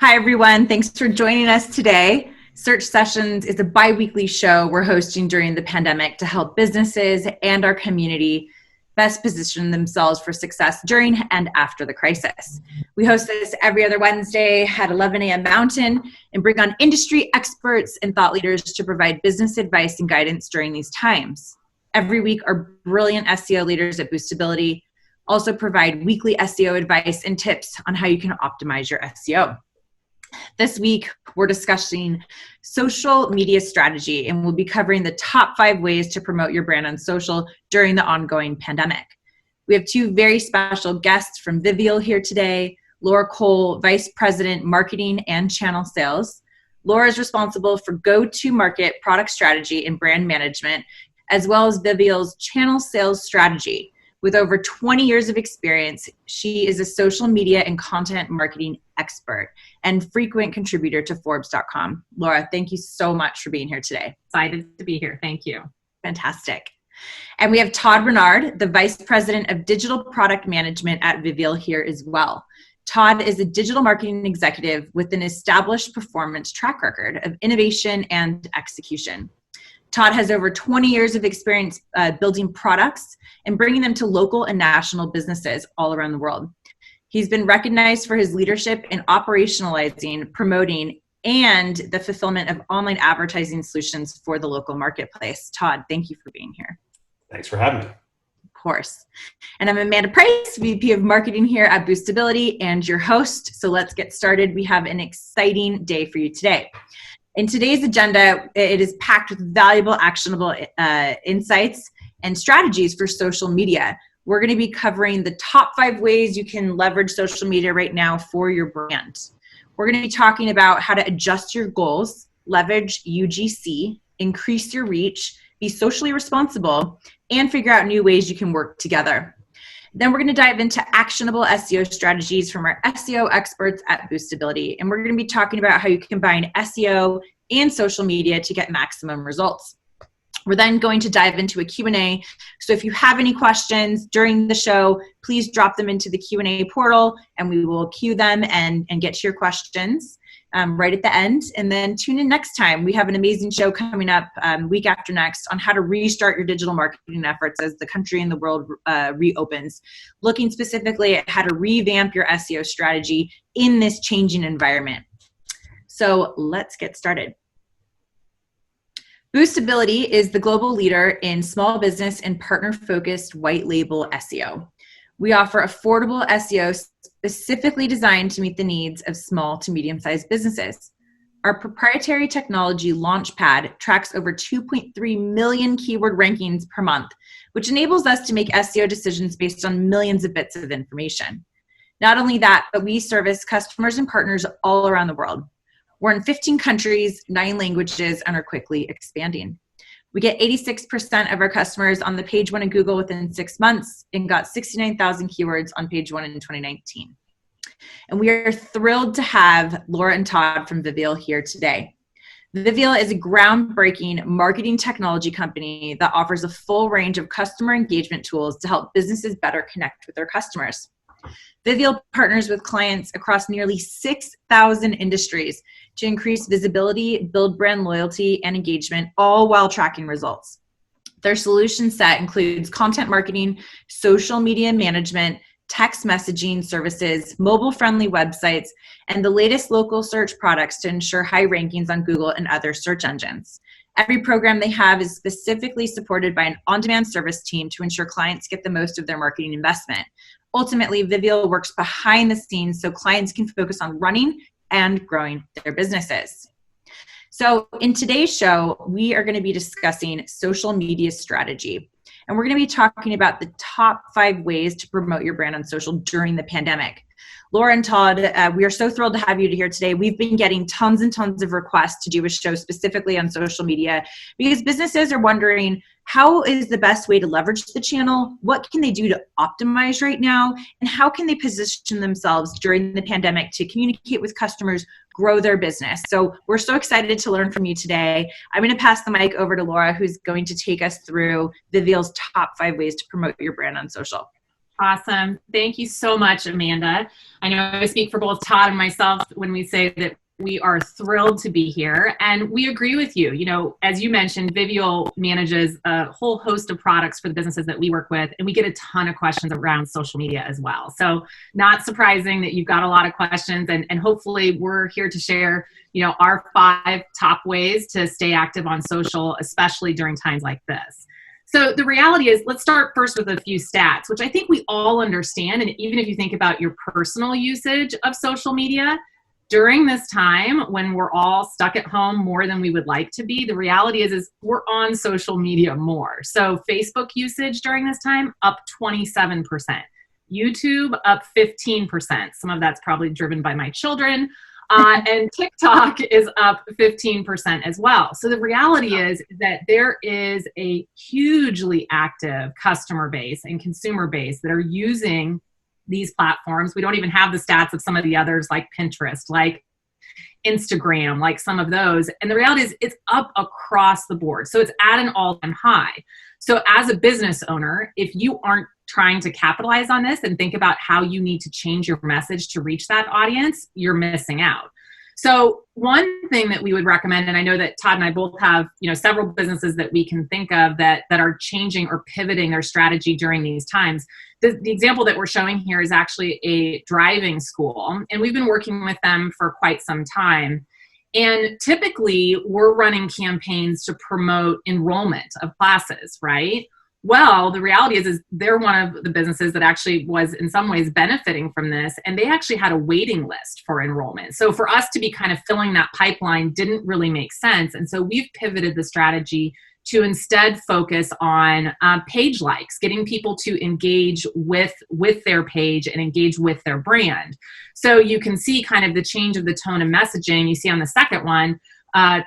Hi, everyone. Thanks for joining us today. Search Sessions is a bi-weekly show we're hosting during the pandemic to help businesses and our community best position themselves for success during and after the crisis. We host this every other Wednesday at 11 a.m. Mountain and bring on industry experts and thought leaders to provide business advice and guidance during these times. Every week, our brilliant SEO leaders at Boostability also provide weekly SEO advice and tips on how you can optimize your SEO. This week, we're discussing social media strategy, and we'll be covering the top 5 ways to promote your brand on social during the ongoing pandemic. We have 2 very special guests from Vivial here today. Laura Cole, Vice President, Marketing and Channel Sales. Laura is responsible for go-to-market product strategy and brand management, as well as Vivial's channel sales strategy. With over 20 years of experience, she is a social media and content marketing expert and frequent contributor to Forbes.com. Laura, thank you so much for being here today. Excited to be here. Thank you. Fantastic. And we have Todd Renard, the Vice President of Digital Product Management at Vivial here as well. Todd is a digital marketing executive with an established performance track record of innovation and execution. Todd has over 20 years of experience building products and bringing them to local and national businesses all around the world. He's been recognized for his leadership in operationalizing, promoting, and the fulfillment of online advertising solutions for the local marketplace. Todd, thank you for being here. Thanks for having me. Of course. And I'm Amanda Price, VP of Marketing here at Boostability and your host. So let's get started. We have an exciting day for you today. In today's agenda, it is packed with valuable, actionable insights and strategies for social media. We're going to be covering the top 5 ways you can leverage social media right now for your brand. We're going to be talking about how to adjust your goals, leverage UGC, increase your reach, be socially responsible, and figure out new ways you can work together. Then we're going to dive into actionable SEO strategies from our SEO experts at Boostability. And we're going to be talking about how you combine SEO and social media to get maximum results. We're then going to dive into a Q&A. So if you have any questions during the show, please drop them into the Q&A portal and we will queue them and get to your questions right at the end. And then tune in next time. We have an amazing show coming up week after next on how to restart your digital marketing efforts as the country and the world reopens, looking specifically at how to revamp your SEO strategy in this changing environment. So let's get started. Boostability is the global leader in small business and partner-focused white label SEO. We offer affordable SEO specifically designed to meet the needs of small to medium-sized businesses. Our proprietary technology Launchpad tracks over 2.3 million keyword rankings per month, which enables us to make SEO decisions based on millions of bits of information. Not only that, but we service customers and partners all around the world. We're in 15 countries, 9 languages, and are quickly expanding. We get 86% of our customers on the page 1 in Google within 6 months and got 69,000 keywords on page 1 in 2019. And we are thrilled to have Laura and Todd from Vivial here today. Vivial is a groundbreaking marketing technology company that offers a full range of customer engagement tools to help businesses better connect with their customers. Vivial partners with clients across nearly 6,000 industries to increase visibility, build brand loyalty, and engagement, all while tracking results. Their solution set includes content marketing, social media management, text messaging services, mobile-friendly websites, and the latest local search products to ensure high rankings on Google and other search engines. Every program they have is specifically supported by an on-demand service team to ensure clients get the most of their marketing investment. Ultimately, Vivial works behind the scenes so clients can focus on running and growing their businesses. So in today's show, we are going to be discussing social media strategy. And we're going to be talking about the top 5 ways to promote your brand on social during the pandemic. Laura and Todd, we are so thrilled to have you here today. We've been getting tons and tons of requests to do a show specifically on social media because businesses are wondering, how is the best way to leverage the channel? What can they do to optimize right now? And how can they position themselves during the pandemic to communicate with customers, grow their business? So we're so excited to learn from you today. I'm going to pass the mic over to Laura, who's going to take us through Vivial's top 5 ways to promote your brand on social. Awesome. Thank you so much, Amanda. I know I speak for both Todd and myself when we say that we are thrilled to be here, and we agree with you. You know, as you mentioned, Vivial manages a whole host of products for the businesses that we work with, and we get a ton of questions around social media as well. So not surprising that you've got a lot of questions, and hopefully we're here to share, you know, our 5 top ways to stay active on social, especially during times like this. So the reality is, let's start first with a few stats, which I think we all understand. And even if you think about your personal usage of social media, during this time when we're all stuck at home more than we would like to be, the reality is we're on social media more. So Facebook usage during this time, up 27%. YouTube, up 15%. Some of that's probably driven by my children. And TikTok is up 15% as well. So the reality is that there is a hugely active customer base and consumer base that are using these platforms. We don't even have the stats of some of the others like Pinterest, like Instagram, like some of those. And the reality is it's up across the board. So it's at an all-time high. So as a business owner, if you aren't trying to capitalize on this and think about how you need to change your message to reach that audience, you're missing out. So one thing that we would recommend, and I know that Todd and I both have, you know, several businesses that we can think of that are changing or pivoting their strategy during these times. The example that we're showing here is actually a driving school, and we've been working with them for quite some time. And typically we're running campaigns to promote enrollment of classes, right? Well, the reality is they're one of the businesses that actually was in some ways benefiting from this, and they actually had a waiting list for enrollment. So for us to be kind of filling that pipeline didn't really make sense. And so we've pivoted the strategy to instead focus on page likes, getting people to engage with their page and engage with their brand. So you can see kind of the change of the tone of messaging. You see on the second one,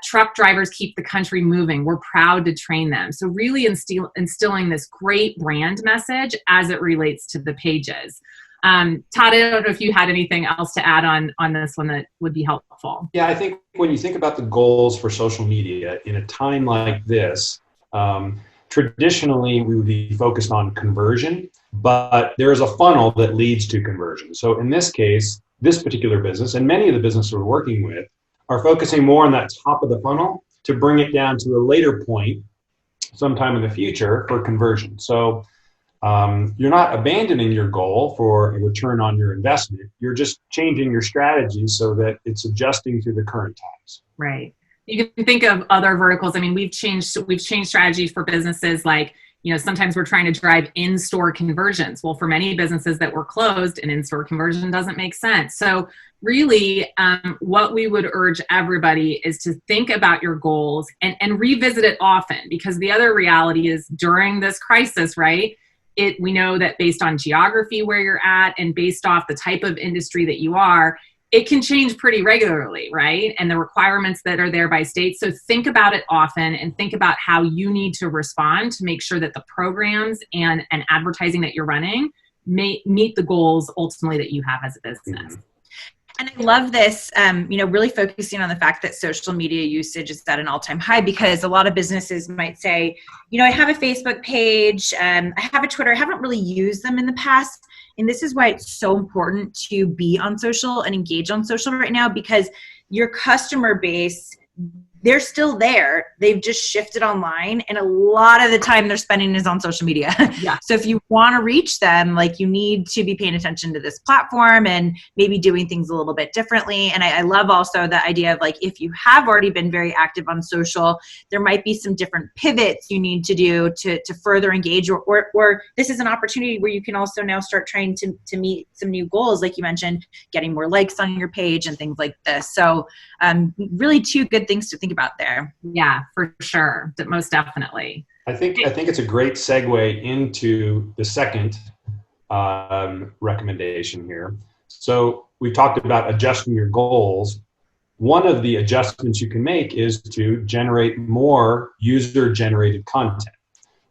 truck drivers keep the country moving. We're proud to train them. So really instilling this great brand message as it relates to the pages. Todd, I don't know if you had anything else to add on this one that would be helpful. Yeah, I think when you think about the goals for social media in a time like this, traditionally we would be focused on conversion, but there is a funnel that leads to conversion. So in this case, this particular business and many of the businesses we're working with are focusing more on that top of the funnel to bring it down to a later point sometime in the future for conversion. So you're not abandoning your goal for a return on your investment. You're just changing your strategy so that it's adjusting to the current times. Right. You can think of other verticals. I mean, we've changed strategies for businesses like, you know, sometimes we're trying to drive in-store conversions. Well, for many businesses that were closed, an in-store conversion doesn't make sense. So really, what we would urge everybody is to think about your goals and revisit it often, because the other reality is during this crisis, right? We know that based on geography where you're at and based off the type of industry that you are, it can change pretty regularly, right? And the requirements that are there by state. So think about it often and think about how you need to respond to make sure that the programs and advertising that you're running meet the goals ultimately that you have as a business. Mm-hmm. And I love this, really focusing on the fact that social media usage is at an all-time high, because a lot of businesses might say, you know, I have a Facebook page, I have a Twitter, I haven't really used them in the past. And this is why it's so important to be on social and engage on social right now, because your customer base, they're still there. They've just shifted online, and a lot of the time they're spending is on social media. Yeah. So if you want to reach them, like, you need to be paying attention to this platform and maybe doing things a little bit differently. And I love also the idea of, like, if you have already been very active on social, there might be some different pivots you need to do to further engage, or this is an opportunity where you can also now start trying to meet some new goals, like you mentioned, getting more likes on your page and things like this. So really two good things to think about there. Yeah, for sure. Most definitely. I think it's a great segue into the second recommendation here. So we've talked about adjusting your goals. One of the adjustments you can make is to generate more user-generated content.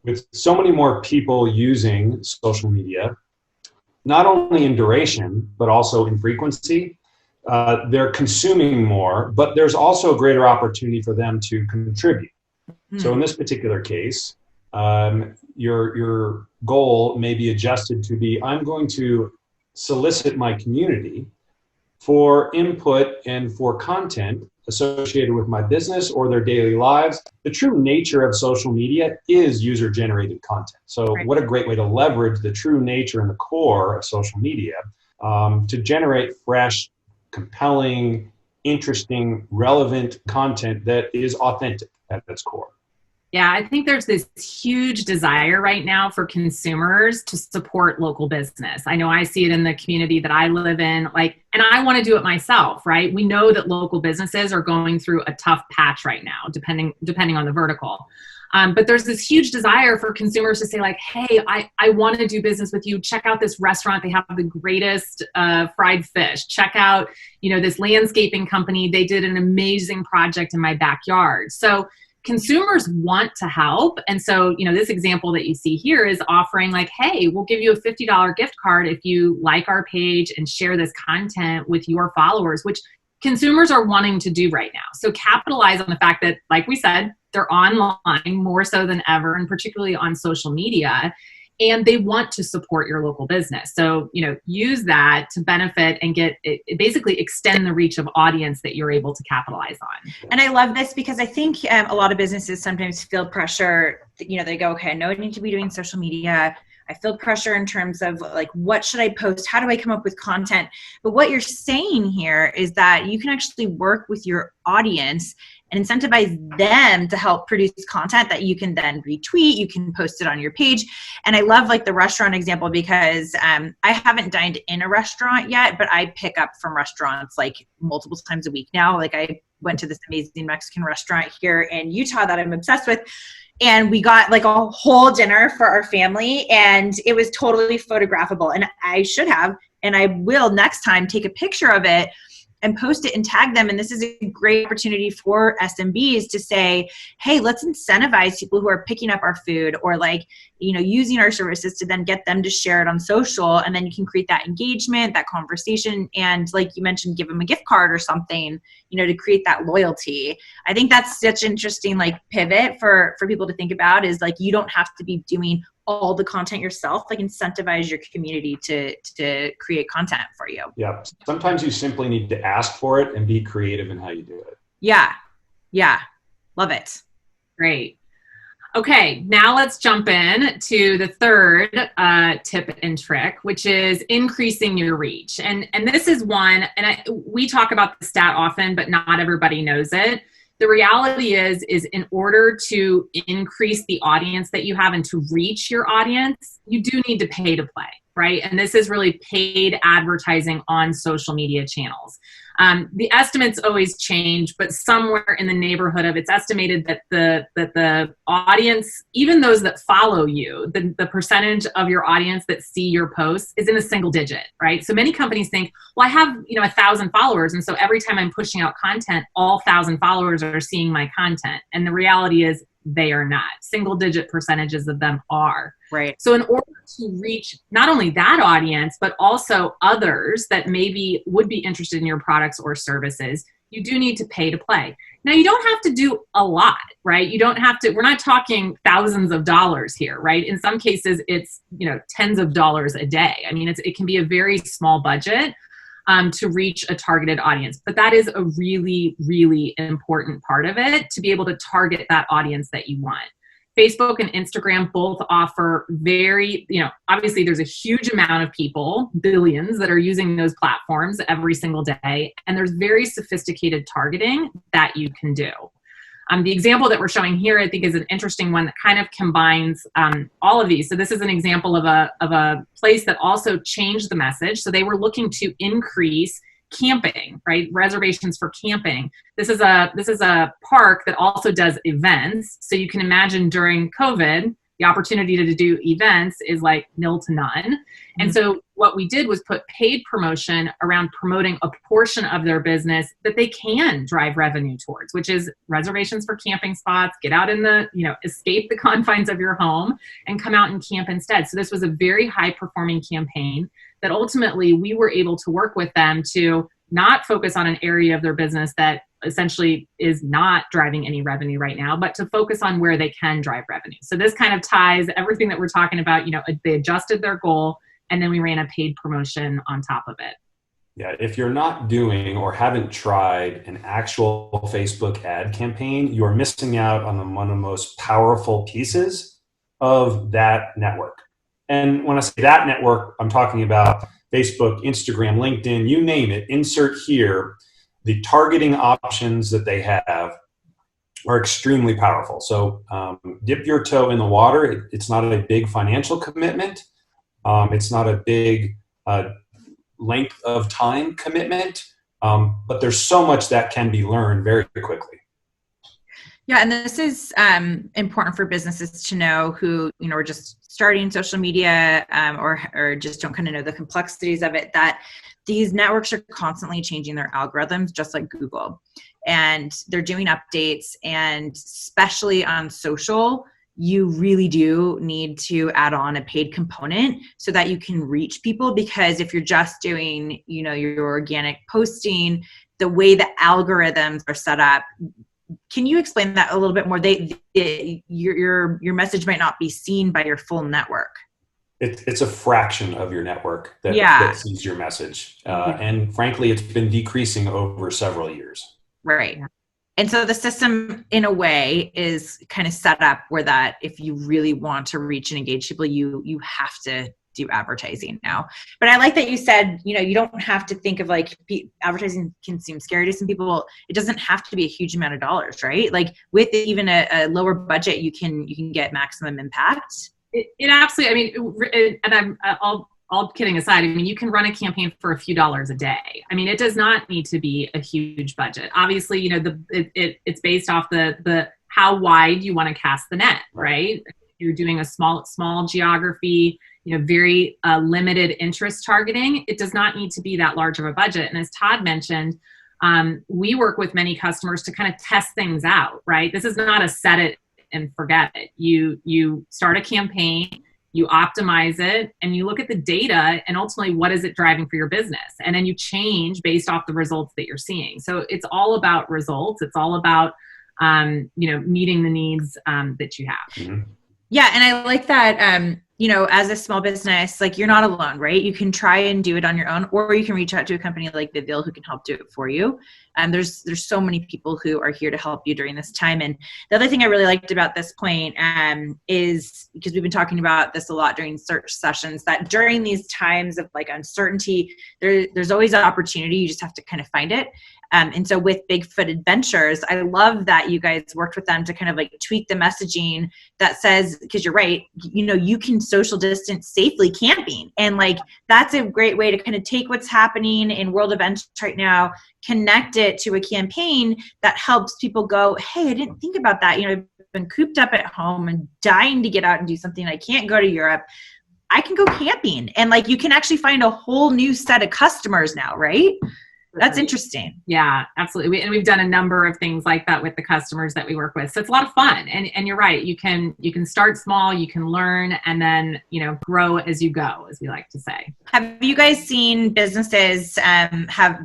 With so many more people using social media, not only in duration, but also in frequency, they're consuming more, but there's also a greater opportunity for them to contribute. So in this particular case, Your goal may be adjusted to be, I'm going to solicit my community for input and for content associated with my business or their daily lives. The true nature of social media is user-generated content. So what a great way to leverage the true nature and the core of social media to generate fresh, compelling, interesting, relevant content that is authentic at its core. Yeah, I think there's this huge desire right now for consumers to support local business. I know I see it in the community that I live in, and I want to do it myself, right? We know that local businesses are going through a tough patch right now, depending on the vertical. But there's this huge desire for consumers to say hey, I want to do business with you. Check out this restaurant. They have the greatest fried fish. Check out, this landscaping company. They did an amazing project in my backyard. So consumers want to help. And so, this example that you see here is offering hey, we'll give you a $50 gift card if you like our page and share this content with your followers, which consumers are wanting to do right now. So capitalize on the fact that, like we said, they're online more so than ever, and particularly on social media, and they want to support your local business. So, use that to benefit and basically extend the reach of audience that you're able to capitalize on. And I love this because I think a lot of businesses sometimes feel pressure. They go, okay, I know I need to be doing social media. I feel pressure in terms of what should I post? How do I come up with content? But what you're saying here is that you can actually work with your audience and incentivize them to help produce content that you can then retweet. You can post it on your page. And I love the restaurant example because I haven't dined in a restaurant yet, but I pick up from restaurants multiple times a week now. I went to this amazing Mexican restaurant here in Utah that I'm obsessed with. And we got a whole dinner for our family, and it was totally photographable. And I should have, and I will next time, take a picture of it and post it and tag them. And this is a great opportunity for SMBs to say, hey, let's incentivize people who are picking up our food or using our services to then get them to share it on social. And then you can create that engagement, that conversation. And like you mentioned, give them a gift card or something, to create that loyalty. I think that's such an interesting pivot for people to think about is you don't have to be doing all the content yourself, incentivize your community to create content for you. Yeah. Sometimes you simply need to ask for it and be creative in how you do it. Yeah. Yeah. Love it. Great. Okay. Now let's jump in to the third tip and trick, which is increasing your reach. And this is one, and we talk about the stat often, but not everybody knows it. The reality is in order to increase the audience that you have and to reach your audience, you do need to pay to play, right? And this is really paid advertising on social media channels. The estimates always change, but somewhere in the neighborhood of, it's estimated that the audience, even those that follow you, the percentage of your audience that see your posts is in a single digit, right? So many companies think, well, I have 1,000 followers, and so every time I'm pushing out content, all 1,000 followers are seeing my content. And the reality is they are not. Single digit percentages of them are. Right. So in order to reach not only that audience, but also others that maybe would be interested in your products or services, you do need to pay to play. Now, you don't have to do a lot, right? You don't have to, we're not talking thousands of dollars here, right? In some cases, it's, tens of dollars a day. I mean, it can be a very small budget to reach a targeted audience. But that is a really, really important part of it, to be able to target that audience that you want. Facebook and Instagram both offer very, obviously there's a huge amount of people, billions, that are using those platforms every single day. And there's very sophisticated targeting that you can do. The example that we're showing here, I think, is an interesting one that kind of combines all of these. So this is an example of a place that also changed the message. So they were looking to increase camping, right? Reservations for camping. This is a park that also does events. So you can imagine during COVID, the opportunity to do events is nil to none. Mm-hmm. And so what we did was put paid promotion around promoting a portion of their business that they can drive revenue towards, which is reservations for camping spots, get out in the, escape the confines of your home and come out and camp instead. So this was a very high performing campaign that ultimately we were able to work with them to not focus on an area of their business that essentially is not driving any revenue right now, but to focus on where they can drive revenue. So this kind of ties everything that we're talking about. They adjusted their goal, and then we ran a paid promotion on top of it. Yeah, if you're not doing or haven't tried an actual Facebook ad campaign, you are missing out on one of the most powerful pieces of that network. And when I say that network, I'm talking about Facebook, Instagram, LinkedIn, you name it, insert here. The targeting options that they have are extremely powerful. So dip your toe in the water. It's not a big financial commitment. It's not a big length of time commitment, but there's so much that can be learned very quickly. Yeah, and this is important for businesses to know who are just starting social media or just don't kind of know the complexities of it, that these networks are constantly changing their algorithms, just like Google, and they're doing updates. And especially on social, you really do need to add on a paid component so that you can reach people, because if you're just doing your organic posting, the way the algorithms are set up, can you explain that a little bit more? Your message might not be seen by your full network. It's a fraction of your network that sees your message. And frankly, it's been decreasing over several years. Right. And so the system, in a way, is kind of set up where that if you really want to reach and engage people, you have to do advertising now. But I like that you said, you don't have to think of advertising can seem scary to some people. It doesn't have to be a huge amount of dollars, right? Like with even a lower budget, you can get maximum impact. It absolutely, and I'm all kidding aside, you can run a campaign for a few dollars a day. It does not need to be a huge budget. Obviously, it's based off the how wide you want to cast the net, right? If you're doing a small geography, very limited interest targeting, it does not need to be that large of a budget. And as Todd mentioned, we work with many customers to kind of test things out, right? This is not a set it and forget it. You start a campaign, you optimize it, and you look at the data and ultimately what is it driving for your business? And then you change based off the results that you're seeing. So it's all about results. It's all about, meeting the needs that you have. Mm-hmm. Yeah. And I like that, as a small business, you're not alone, right? You can try and do it on your own, or you can reach out to a company like Vivial who can help do it for you. There's so many people who are here to help you during this time. And the other thing I really liked about this point is, because we've been talking about this a lot during search sessions, that during these times of uncertainty, there's always an opportunity. You just have to kind of find it. And so with Bigfoot Adventures, I love that you guys worked with them to kind of tweak the messaging that says, because you're right, you can social distance safely camping. And that's a great way to kind of take what's happening in world events right now, connect it to a campaign that helps people go, hey, I didn't think about that. I've been cooped up at home and dying to get out and do something. I can't go to Europe. I can go camping. And you can actually find a whole new set of customers now, right? That's interesting. Yeah, absolutely. And we've done a number of things like that with the customers that we work with. So it's a lot of fun. And you're right. You can start small, you can learn, and then, grow as you go, as we like to say. Have you guys seen businesses have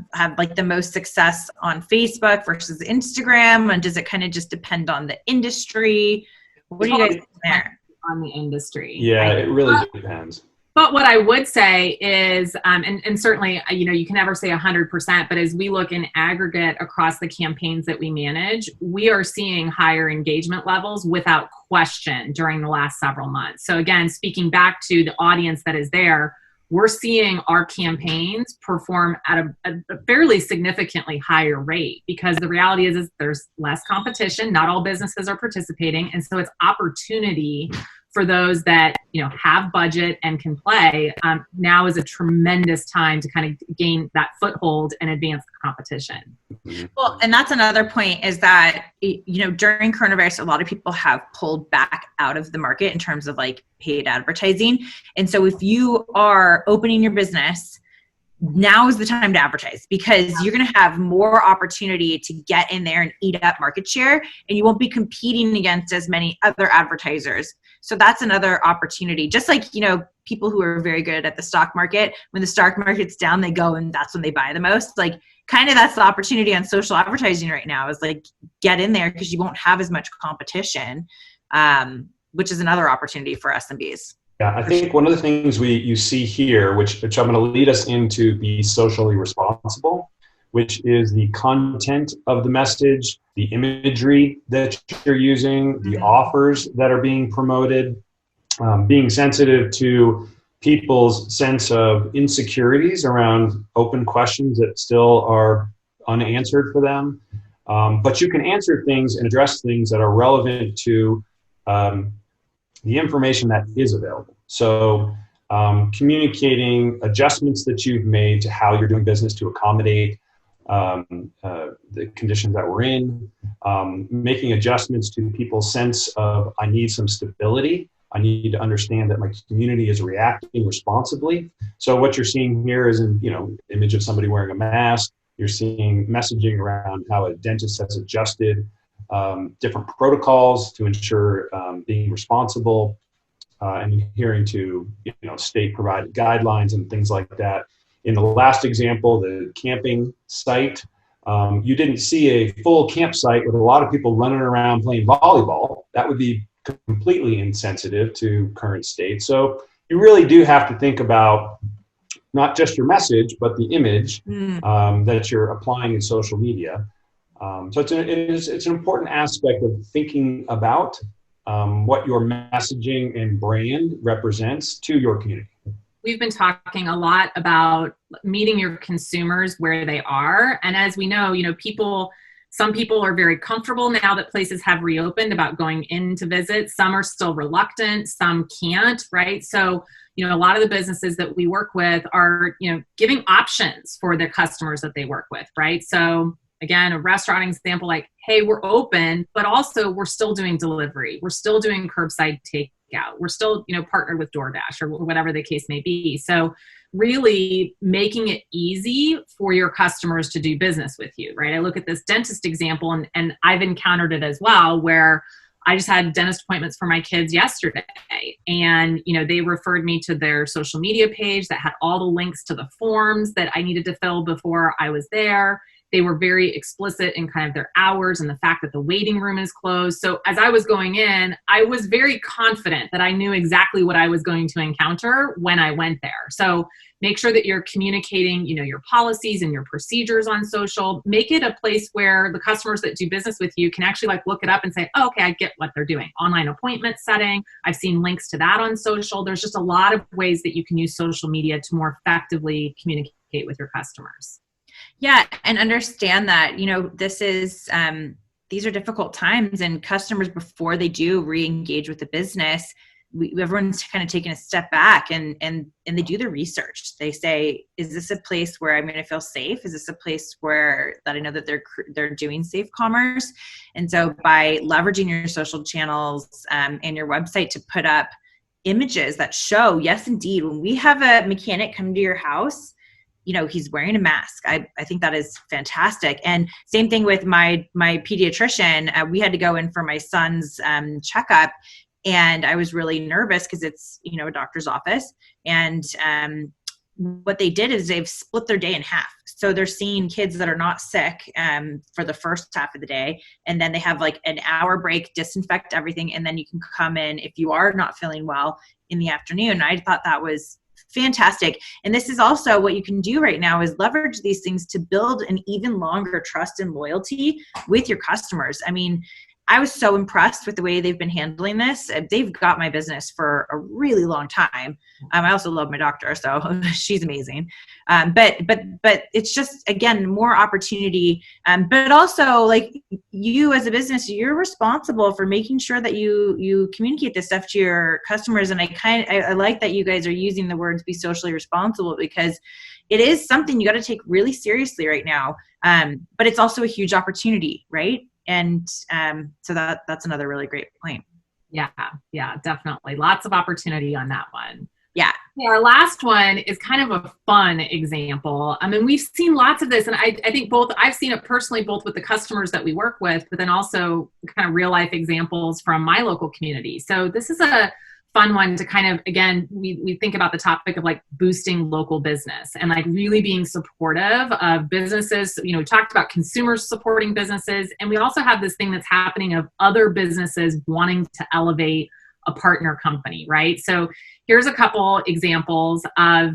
the most success on Facebook versus Instagram? And does it kind of just depend on the industry? What do you guys think there? On the industry. Yeah, it really depends. But what I would say is, and certainly, you can never say 100%, but as we look in aggregate across the campaigns that we manage, we are seeing higher engagement levels without question during the last several months. So again, speaking back to the audience that is there, we're seeing our campaigns perform at a fairly significantly higher rate, because the reality is there's less competition. Not all businesses are participating. And so it's opportunity for those that have budget and can play. Now is a tremendous time to kind of gain that foothold and advance the competition. Well, and that's another point, is that during coronavirus, a lot of people have pulled back out of the market in terms of paid advertising. And so if you are opening your business, now is the time to advertise, because you're going to have more opportunity to get in there and eat up market share, and you won't be competing against as many other advertisers. So that's another opportunity. Just people who are very good at the stock market, when the stock market's down, they go and that's when they buy the most. kind of that's the opportunity on social advertising right now, is like get in there because you won't have as much competition, which is another opportunity for SMBs. Yeah, I think one of the things you see here, which I'm going to lead us into be socially responsible, which is the content of the message, the imagery that you're using, the offers that are being promoted, being sensitive to people's sense of insecurities around open questions that still are unanswered for them. But you can answer things and address things that are relevant to the information that is available. So communicating adjustments that you've made to how you're doing business to accommodate the conditions that we're in, making adjustments to people's sense of, I need some stability. I need to understand that my community is reacting responsibly. So what you're seeing here is image of somebody wearing a mask. You're seeing messaging around how a dentist has adjusted different protocols to ensure being responsible, and adhering to state provided guidelines and things like that. In the last example, the camping site, you didn't see a full campsite with a lot of people running around playing volleyball. That would be completely insensitive to current state. So you really do have to think about not just your message, but the image that you're applying in social media. So it's an important aspect of thinking about what your messaging and brand represents to your community. We've been talking a lot about meeting your consumers where they are. And as we know, some people are very comfortable now that places have reopened about going in to visit. Some are still reluctant, some can't, right? So, a lot of the businesses that we work with are, giving options for the customers that they work with, right? So again, a restaurant example, like, hey, we're open, but also we're still doing delivery. We're still doing curbside takeout. We're still, partnered with DoorDash or whatever the case may be. So really making it easy for your customers to do business with you, right? I look at this dentist example and I've encountered it as well, where I just had dentist appointments for my kids yesterday. And, they referred me to their social media page that had all the links to the forms that I needed to fill before I was there. They were very explicit in kind of their hours and the fact that the waiting room is closed. So as I was going in, I was very confident that I knew exactly what I was going to encounter when I went there. So make sure that you're communicating, your policies and your procedures on social. Make it a place where the customers that do business with you can actually look it up and say, oh, okay, I get what they're doing. Online appointment setting. I've seen links to that on social. There's just a lot of ways that you can use social media to more effectively communicate with your customers. Yeah. And understand that, these are difficult times, and customers, before they do re-engage with the business, everyone's kind of taking a step back and they do the research. They say, is this a place where I'm going to feel safe? Is this a place that I know that they're doing safe commerce? And so by leveraging your social channels and your website to put up images that show, yes, indeed, when we have a mechanic come to your house, he's wearing a mask. I think that is fantastic. And same thing with my pediatrician. We had to go in for my son's checkup, and I was really nervous because it's, a doctor's office. And what they did is they've split their day in half. So they're seeing kids that are not sick for the first half of the day. And then they have an hour break, disinfect everything. And then you can come in if you are not feeling well in the afternoon. I thought that was fantastic. And this is also what you can do right now, is leverage these things to build an even longer trust and loyalty with your customers. I mean, I was so impressed with the way they've been handling this. They've got my business for a really long time. I also love my doctor, so she's amazing. But it's just, again, more opportunity. But also, you as a business, you're responsible for making sure that you communicate this stuff to your customers. And I like that you guys are using the words "be socially responsible," because it is something you got to take really seriously right now. But it's also a huge opportunity, right? And so that's another really great point. Yeah, definitely. Lots of opportunity on that one. Yeah. Our last one is kind of a fun example. I mean, we've seen lots of this, and I think I've seen it personally, both with the customers that we work with, but then also kind of real life examples from my local community. So this is a fun one to kind of, again, we think about the topic of like boosting local business and like really being supportive of businesses. You know, we talked about consumers supporting businesses, and we also have this thing that's happening of other businesses wanting to elevate a partner company, right? So here's a couple examples of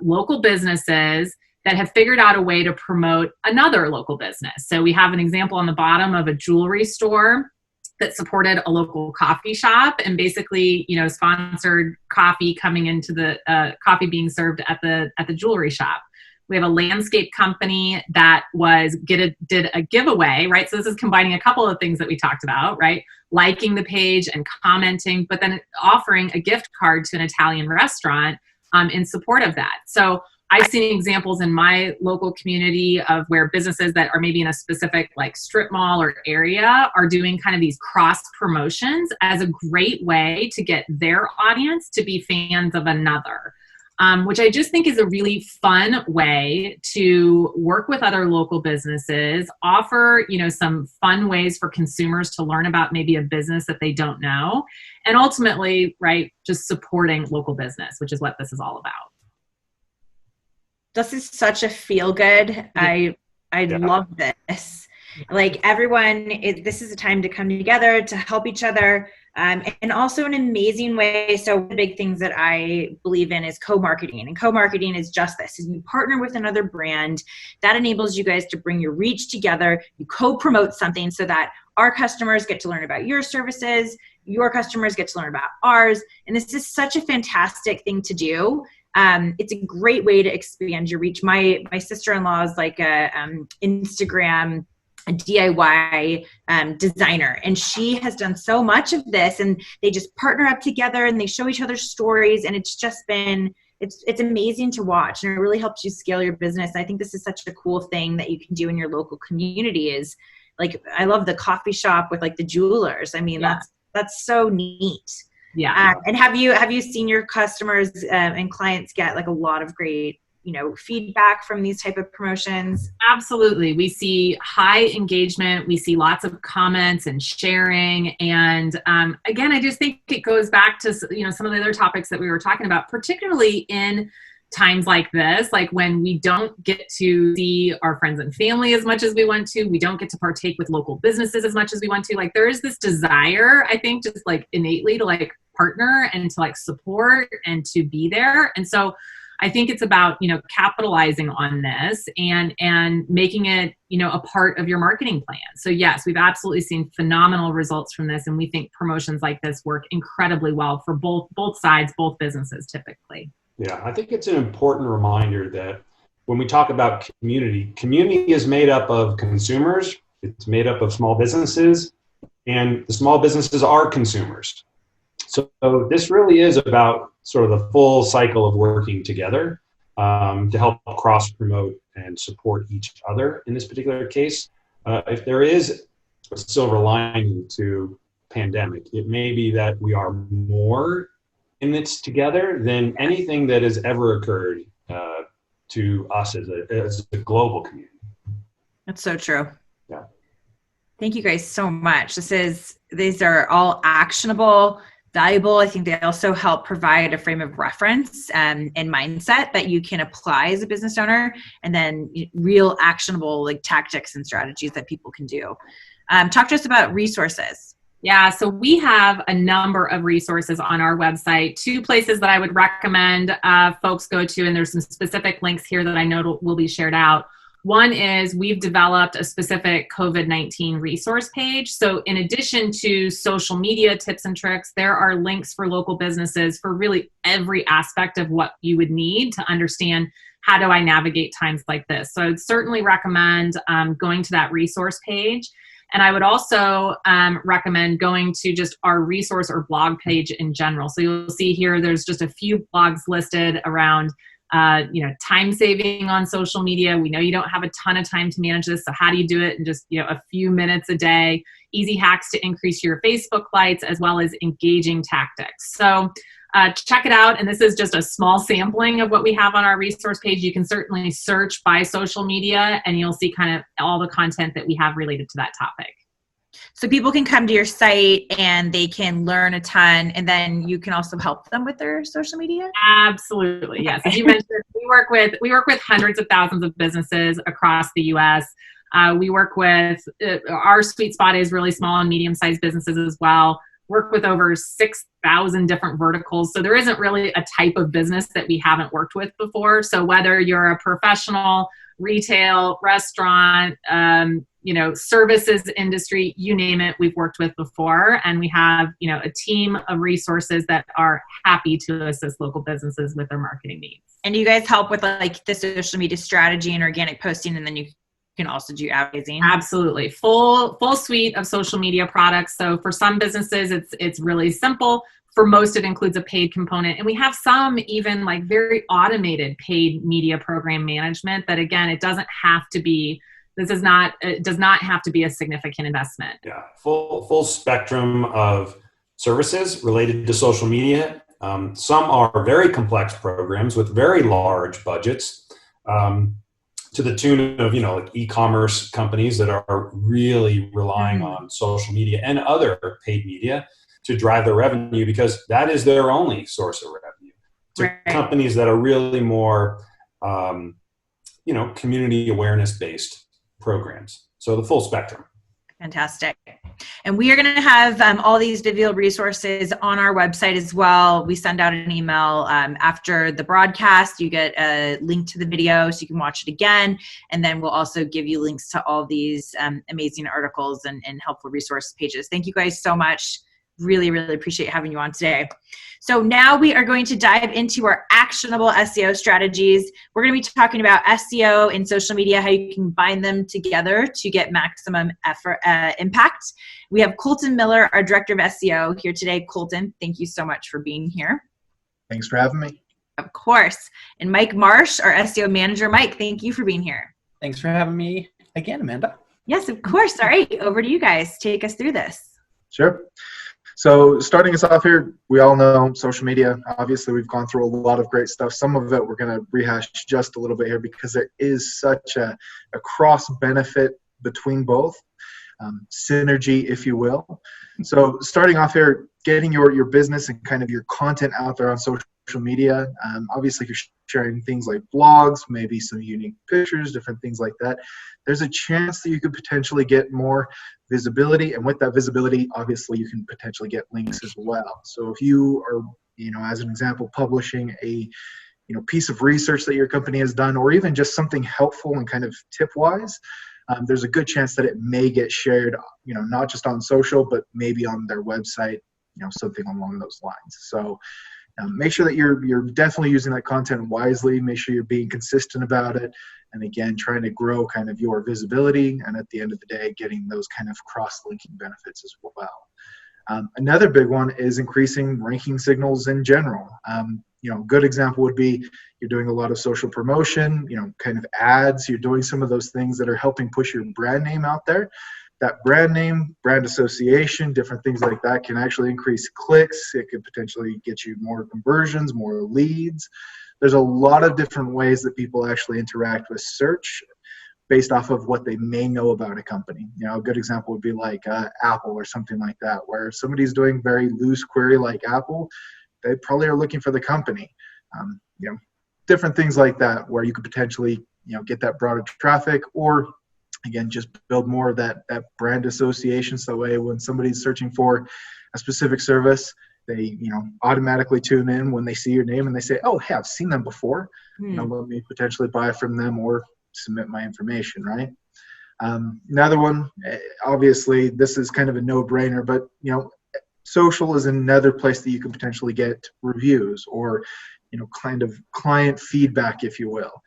local businesses that have figured out a way to promote another local business. So we have an example on the bottom of a jewelry store that supported a local coffee shop and basically, you know, sponsored coffee coming into the coffee being served at the jewelry shop. We have a landscape company that did a giveaway, right? So this is combining a couple of things that we talked about, right? Liking the page and commenting, but then offering a gift card to an Italian restaurant in support of that. So I've seen examples in my local community of where businesses that are maybe in a specific like strip mall or area are doing kind of these cross promotions as a great way to get their audience to be fans of another, which I just think is a really fun way to work with other local businesses, offer, you know, some fun ways for consumers to learn about maybe a business that they don't know, and ultimately, right, just supporting local business, which is what this is all about. This is such a feel good. I love this. Like everyone, this is a time to come together to help each other, and also an amazing way. So one of the big things that I believe in is co-marketing, and co-marketing is just this: is you partner with another brand that enables you guys to bring your reach together. You co-promote something so that our customers get to learn about your services, your customers get to learn about ours, and this is such a fantastic thing to do. It's a great way to expand your reach. My sister-in-law is like a Instagram DIY designer, and she has done so much of this, and they just partner up together and they show each other stories, and it's just been, it's amazing to watch, and it really helps you scale your business. I think this is such a cool thing that you can do in your local community. Is like, I love the coffee shop with like the jewelers. I mean, that's so neat. Yeah. And have you seen your customers and clients get like a lot of great, you know, feedback from these type of promotions? Absolutely. We see high engagement. We see lots of comments and sharing. And again, I just think it goes back to, you know, some of the other topics that we were talking about, particularly in times like this, like when we don't get to see our friends and family as much as we want to, we don't get to partake with local businesses as much as we want to. Like there is this desire, I think, just like innately to like partner and to like support and to be there. And so I think it's about, you know, capitalizing on this and making it, you know, a part of your marketing plan. So yes, we've absolutely seen phenomenal results from this. And we think promotions like this work incredibly well for both sides, both businesses typically. Yeah, I think it's an important reminder that when we talk about community is made up of consumers, it's made up of small businesses, and the small businesses are consumers. So this really is about sort of the full cycle of working together to help cross-promote and support each other in this particular case. If there is a silver lining to pandemic, it may be that we are more in this together than anything that has ever occurred to us as a global community. That's so true. Yeah. Thank you guys so much. These are all actionable, valuable. I think they also help provide a frame of reference and mindset that you can apply as a business owner, and then real actionable like tactics and strategies that people can do. Talk to us about resources. Yeah, so we have a number of resources on our website. 2 places that I would recommend folks go to, and there's some specific links here that I know will be shared out. One is we've developed a specific COVID-19 resource page. So in addition to social media tips and tricks, there are links for local businesses for really every aspect of what you would need to understand how do I navigate times like this. So I would certainly recommend going to that resource page. And I would also recommend going to just our resource or blog page in general. So you'll see here, there's just a few blogs listed around time saving on social media. We know you don't have a ton of time to manage this. So how do you do it in just, a few minutes a day? Easy hacks to increase your Facebook likes, as well as engaging tactics. So check it out. And this is just a small sampling of what we have on our resource page. You can certainly search by social media and you'll see kind of all the content that we have related to that topic. So people can come to your site and they can learn a ton, and then you can also help them with their social media? Absolutely, yes. As you mentioned, we work with hundreds of thousands of businesses across the U.S. We work with, our sweet spot is really small and medium-sized businesses as well. Work with over 6,000 different verticals. So there isn't really a type of business that we haven't worked with before. So whether you're a professional, retail, restaurant, services industry, you name it, we've worked with before. And we have, a team of resources that are happy to assist local businesses with their marketing needs. And you guys help with like the social media strategy and organic posting, and then you can also do advertising? Absolutely. Full suite of social media products. So for some businesses, it's really simple. For most, it includes a paid component. And we have some even like very automated paid media program management that, again, it does not have to be a significant investment. Yeah, full spectrum of services related to social media. Some are very complex programs with very large budgets, to the tune of, like e-commerce companies that are really relying on social media and other paid media to drive their revenue, because that is their only source of revenue. To companies that are really more, community awareness based programs. So the full spectrum. Fantastic. And we are going to have all these Vivial resources on our website as well. We send out an email after the broadcast. You get a link to the video so you can watch it again. And then we'll also give you links to all these amazing articles and helpful resource pages. Thank you guys so much. Really, really appreciate having you on today. So now we are going to dive into our actionable SEO strategies. We're going to be talking about SEO and social media, how you can combine them together to get maximum impact. We have Colton Miller, our Director of SEO, here today. Colton, thank you so much for being here. Thanks for having me. Of course. And Mike Marsh, our SEO Manager. Mike, thank you for being here. Thanks for having me again, Amanda. Yes, of course. All right, over to you guys. Take us through this. Sure. So starting us off here, we all know social media. Obviously, we've gone through a lot of great stuff. Some of it we're going to rehash just a little bit here because there is such a cross benefit between both, synergy, if you will. So starting off here, getting your business and kind of your content out there on social media. Obviously, if you're sharing things like blogs, maybe some unique pictures, different things like that, there's a chance that you could potentially get more visibility. And with that visibility, obviously, you can potentially get links as well. So if you are, as an example, publishing a piece of research that your company has done, or even just something helpful and kind of tip-wise, there's a good chance that it may get shared, not just on social, but maybe on their website, something along those lines. So make sure that you're definitely using that content wisely. Make sure you're being consistent about it. And again, trying to grow kind of your visibility. And at the end of the day, getting those kind of cross-linking benefits as well. Another big one is increasing ranking signals in general. Good example would be you're doing a lot of social promotion, kind of ads. You're doing some of those things that are helping push your brand name out there. That brand name, brand association, different things like that can actually increase clicks. It could potentially get you more conversions, more leads. There's a lot of different ways that people actually interact with search based off of what they may know about a company. A good example would be like Apple or something like that, where if somebody's doing very loose query like Apple, they probably are looking for the company. Different things like that, where you could potentially get that broader traffic, or again, just build more of that brand association. So that way, when somebody's searching for a specific service, they automatically tune in when they see your name and they say, "Oh, hey, I've seen them before. Let me potentially buy from them or submit my information." Right. Another one, obviously, this is kind of a no-brainer, but social is another place that you can potentially get reviews or kind of client feedback, if you will.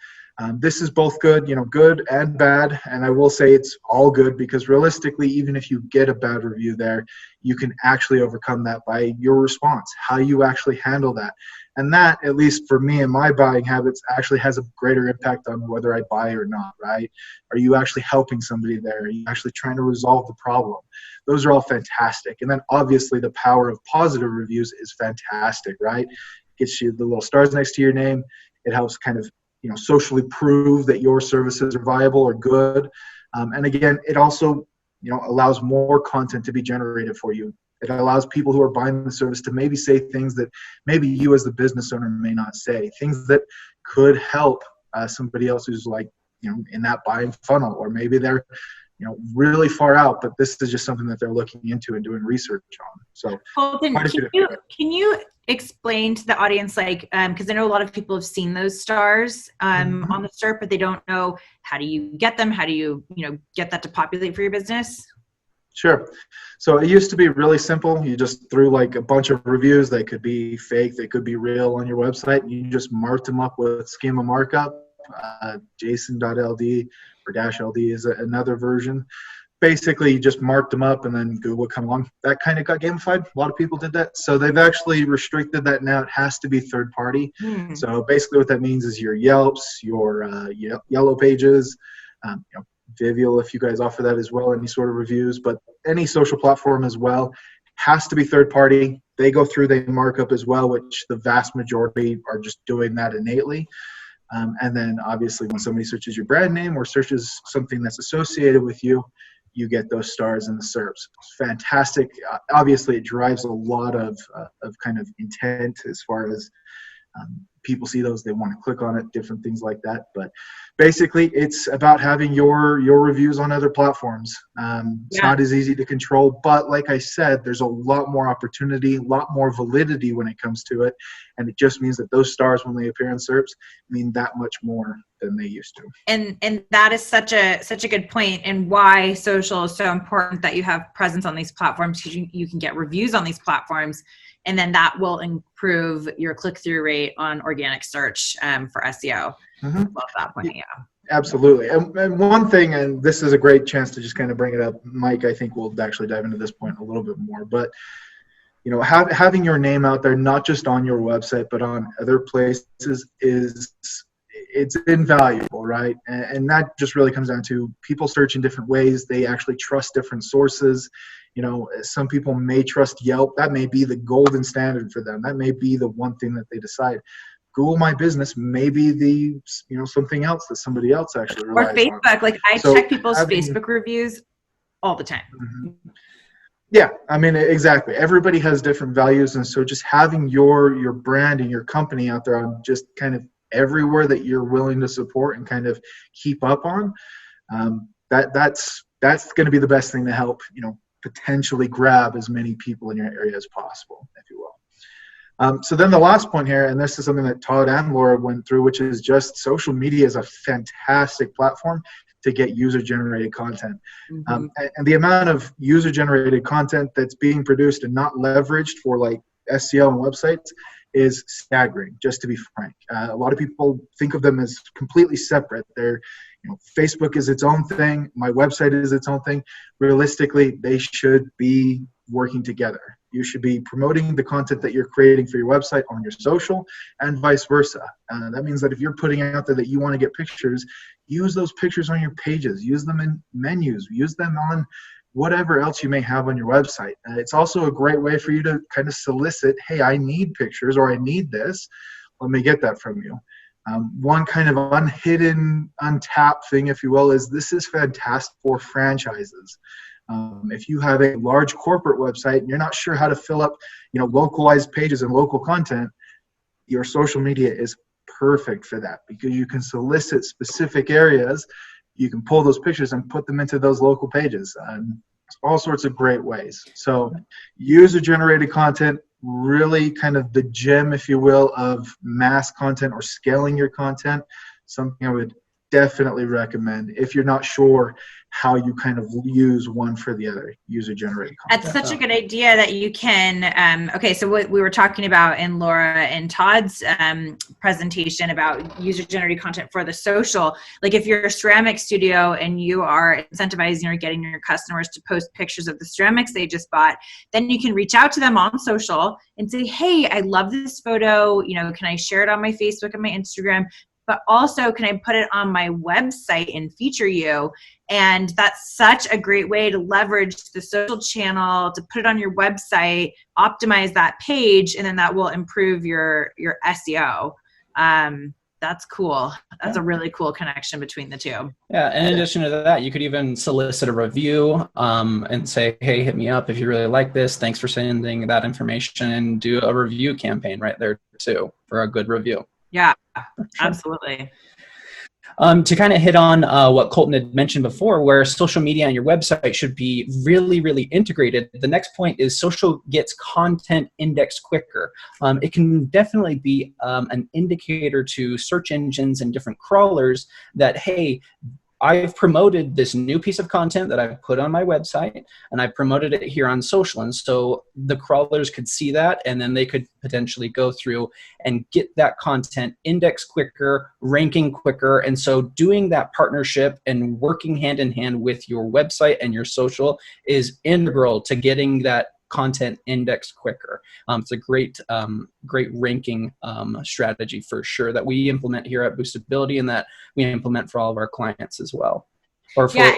This is both good, good and bad. And I will say it's all good, because realistically, even if you get a bad review there, you can actually overcome that by your response, how you actually handle that. And that, at least for me and my buying habits, actually has a greater impact on whether I buy or not, right? Are you actually helping somebody there? Are you actually trying to resolve the problem? Those are all fantastic. And then obviously the power of positive reviews is fantastic, right? Gets you the little stars next to your name. It helps kind of socially prove that your services are viable or good. And again, it also allows more content to be generated for you. It allows people who are buying the service to maybe say things that maybe you as the business owner may not say, things that could help somebody else who's like, in that buying funnel, or maybe they're, really far out, but this is just something that they're looking into and doing research on. So, Colton, can you explain to the audience, like, because I know a lot of people have seen those stars on the SERP, but they don't know, how do you get them? How do you, get that to populate for your business? Sure. So it used to be really simple. You just threw like a bunch of reviews. They could be fake, they could be real on your website. You just marked them up with schema markup. JSON.LD or -LD is another version. Basically, you just marked them up and then Google would come along. That kind of got gamified. A lot of people did that. So they've actually restricted that now. It has to be third party. So basically what that means is your Yelps, your Yellow Pages, Vivial, if you guys offer that as well, any sort of reviews, but any social platform as well has to be third party. They go through, they mark up as well, which the vast majority are just doing that innately. And then obviously when somebody searches your brand name or searches something that's associated with you, you get those stars in the SERPs. It's fantastic. Obviously it drives a lot of kind of intent as far as people see those, they want to click on it, different things like that. But basically it's about having your reviews on other platforms. It's not as easy to control, but like I said, there's a lot more opportunity, a lot more validity when it comes to it. And it just means that those stars, when they appear in SERPs, mean that much more than they used to. And that is such a good point, and why social is so important, that you have presence on these platforms, because you can get reviews on these platforms, and then that will improve your click-through rate on organic search for SEO. Love that point. Yeah. Absolutely. And one thing, and this is a great chance to just kind of bring it up, Mike, I think we'll actually dive into this point a little bit more, but having your name out there, not just on your website, but on other places it's invaluable, right? And that just really comes down to people search in different ways. They actually trust different sources. Some people may trust Yelp. That may be the golden standard for them. That may be the one thing that they decide. Google My Business may be the, something else that somebody else actually relies on. Or Facebook. Like I check people's Facebook reviews all the time. Yeah, I mean, exactly. Everybody has different values. And so just having your brand and your company out there on just kind of everywhere that you're willing to support and kind of keep up on, that's going to be the best thing to help, potentially grab as many people in your area as possible, if you will. So then the last point here, and this is something that Todd and Laura went through, which is just social media is a fantastic platform to get user-generated content. And the amount of user-generated content that's being produced and not leveraged for like SEO and websites is staggering, just to be frank. A lot of people think of them as completely separate. They're, Facebook is its own thing. My website is its own thing. Realistically, they should be working together. You should be promoting the content that you're creating for your website on your social and vice versa. That means that if you're putting out there that you want to get pictures, use those pictures on your pages, use them in menus, use them on whatever else you may have on your website. It's also a great way for you to kind of solicit, hey, I need pictures or I need this. Let me get that from you. One kind of unhidden, untapped thing, if you will, is this is fantastic for franchises. If you have a large corporate website and you're not sure how to fill up, localized pages and local content, your social media is perfect for that, because you can solicit specific areas. You can pull those pictures and put them into those local pages. All sorts of great ways. So user-generated content, really kind of the gem, if you will, of mass content or scaling your content. Something I would definitely recommend if you're not sure how you kind of use one for the other, user-generated content. That's such a good idea that you can, okay, so what we were talking about in Laura and Todd's presentation about user-generated content for the social, like if you're a ceramic studio and you are incentivizing or getting your customers to post pictures of the ceramics they just bought, then you can reach out to them on social and say, hey, I love this photo, can I share it on my Facebook and my Instagram? But also, can I put it on my website and feature you? And that's such a great way to leverage the social channel, to put it on your website, optimize that page, and then that will improve your SEO. That's cool. That's a really cool connection between the two. Yeah, and in addition to that, you could even solicit a review and say, hey, hit me up if you really like this. Thanks for sending that information, and do a review campaign right there too for a good review. Yeah, Sure. absolutely. To kind of hit on what Colton had mentioned before, where social media and your website should be really, really integrated, the next point is social gets content indexed quicker. It can definitely be an indicator to search engines and different crawlers that, hey, I've promoted this new piece of content that I've put on my website, and I promoted it here on social. And so the crawlers could see that, and then they could potentially go through and get that content indexed quicker, ranking quicker. And so doing that partnership and working hand in hand with your website and your social is integral to getting that content indexed quicker. It's a great ranking strategy for sure that we implement here at Boostability, and that we implement for all of our clients as well. Yeah,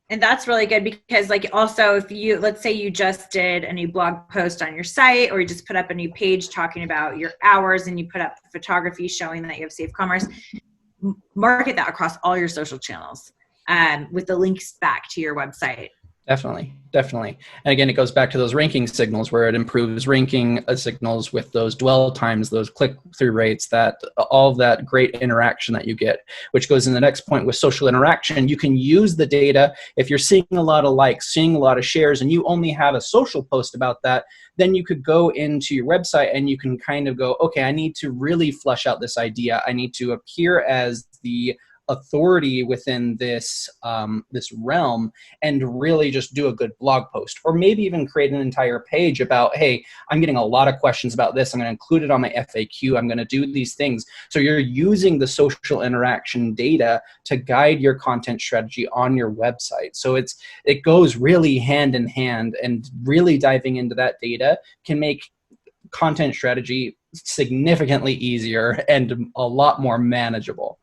and that's really good because, like, also if you, let's say you just did a new blog post on your site, or you just put up a new page talking about your hours, and you put up photography showing that you have Safe Commerce, market that across all your social channels with the links back to your website. Definitely. And again, it goes back to those ranking signals where it improves ranking signals with those dwell times, those click-through rates, that all of that great interaction that you get, which goes in the next point with social interaction. You can use the data. If you're seeing a lot of likes, seeing a lot of shares, and you only have a social post about that, then you could go into your website and you can kind of go, okay, I need to really flesh out this idea. I need to appear as the authority within this this realm, and really just do a good blog post, or maybe even create an entire page about, hey, I'm getting a lot of questions about this, I'm going to include it on my FAQ, I'm going to do these things. So you're using the social interaction data to guide your content strategy on your website. So it goes really hand in hand, and really diving into that data can make content strategy significantly easier and a lot more manageable.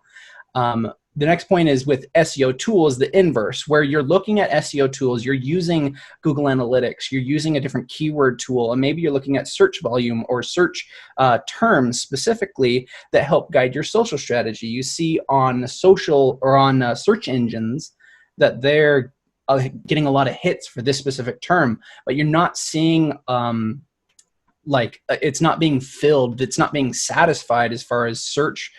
The next point is with SEO tools, the inverse, where you're looking at SEO tools, you're using Google Analytics, you're using a different keyword tool, and maybe you're looking at search volume or search terms specifically that help guide your social strategy. You see on social or on search engines that they're getting a lot of hits for this specific term, but you're not seeing like it's not being filled, it's not being satisfied as far as search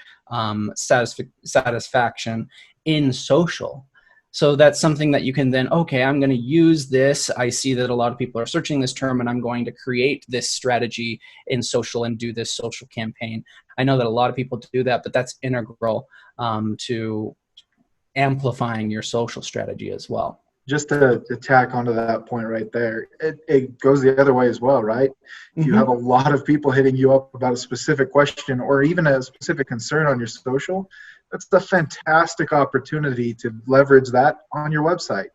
satisfaction in social. So that's something that you can then, okay, I'm going to use this. I see that a lot of people are searching this term, and I'm going to create this strategy in social and do this social campaign. I know that a lot of people do that, but that's integral to amplifying your social strategy as well. Just to tack onto that point right there, it goes the other way as well, right? If you have a lot of people hitting you up about a specific question or even a specific concern on your social, that's a fantastic opportunity to leverage that on your website.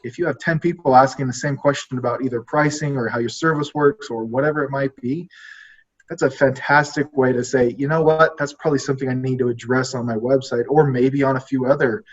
If you have 10 people asking the same question about either pricing or how your service works or whatever it might be, that's a fantastic way to say, you know what, that's probably something I need to address on my website, or maybe on a few other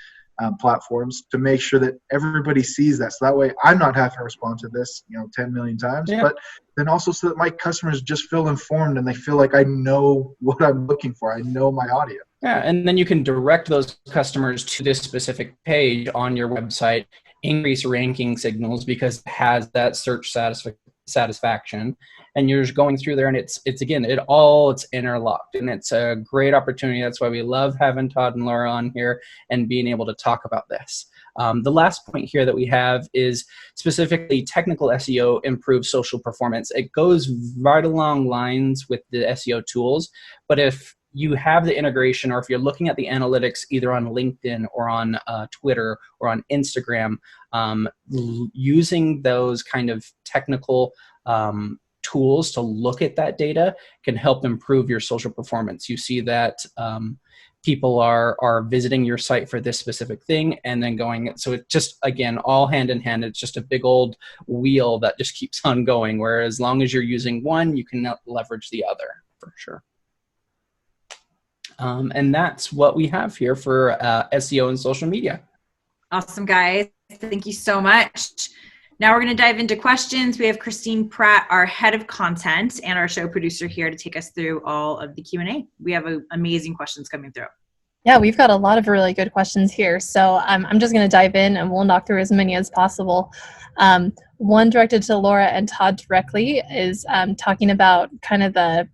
platforms, to make sure that everybody sees that. So that way I'm not having to respond to this 10 million times, but then also so that my customers just feel informed and they feel like I know what I'm looking for. I know my audience. Yeah, and then you can direct those customers to this specific page on your website, increase ranking signals because it has that search satisfaction. And you're just going through there, and it's again, it's interlocked, and it's a great opportunity. That's why we love having Todd and Laura on here and being able to talk about this. The last point here that we have is specifically technical SEO improves social performance. It goes right along lines with the SEO tools, but if you have the integration, or if you're looking at the analytics either on LinkedIn or on Twitter or on Instagram, using those kind of technical tools to look at that data can help improve your social performance. You see that people are visiting your site for this specific thing and then going, so it just, again, all hand in hand. It's just a big old wheel that just keeps on going, where as long as you're using one, you can leverage the other for sure. And that's what we have here for SEO and social media. Awesome, guys. Thank you so much. Now we're going to dive into questions. We have Christine Pratt, our head of content, and our show producer here to take us through all of the Q&A. We have amazing questions coming through. Yeah, we've got a lot of really good questions here. So I'm just going to dive in and we'll knock through as many as possible. One directed to Laura and Todd directly is talking about kind of the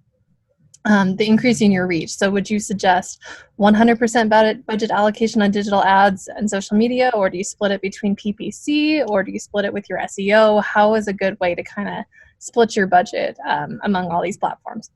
increase in your reach. So would you suggest 100% budget allocation on digital ads and social media, or do you split it between PPC, or do you split it with your SEO? How is a good way to kind of split your budget among all these platforms?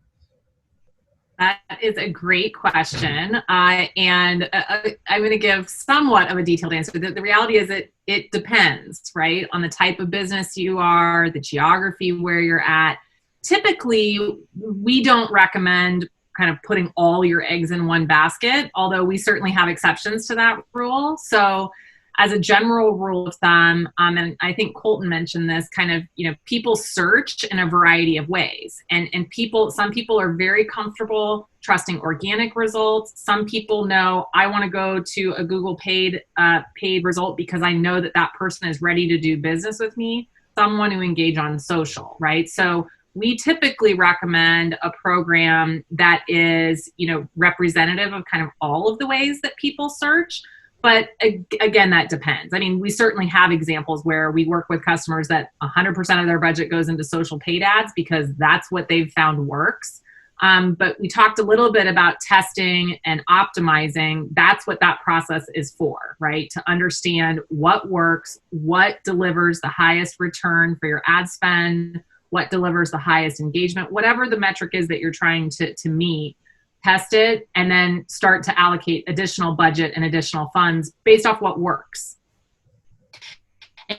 That is a great question. And I'm going to give somewhat of a detailed answer. The reality is it depends, right, on the type of business you are, the geography where you're at. Typically, we don't recommend kind of putting all your eggs in one basket, although we certainly have exceptions to that rule. So as a general rule of thumb, and I think Colton mentioned this, kind of, people search in a variety of ways. And some people are very comfortable trusting organic results. Some people know, I want to go to a Google paid result because I know that person is ready to do business with me. Some want to engage on social, right? So we typically recommend a program that is, representative of kind of all of the ways that people search. But again, that depends. I mean, we certainly have examples where we work with customers that 100% of their budget goes into social paid ads because that's what they've found works. But we talked a little bit about testing and optimizing. That's what that process is for, right? To understand what works, what delivers the highest return for your ad spend, what delivers the highest engagement, whatever the metric is that you're trying to meet. Test it, and then start to allocate additional budget and additional funds based off what works.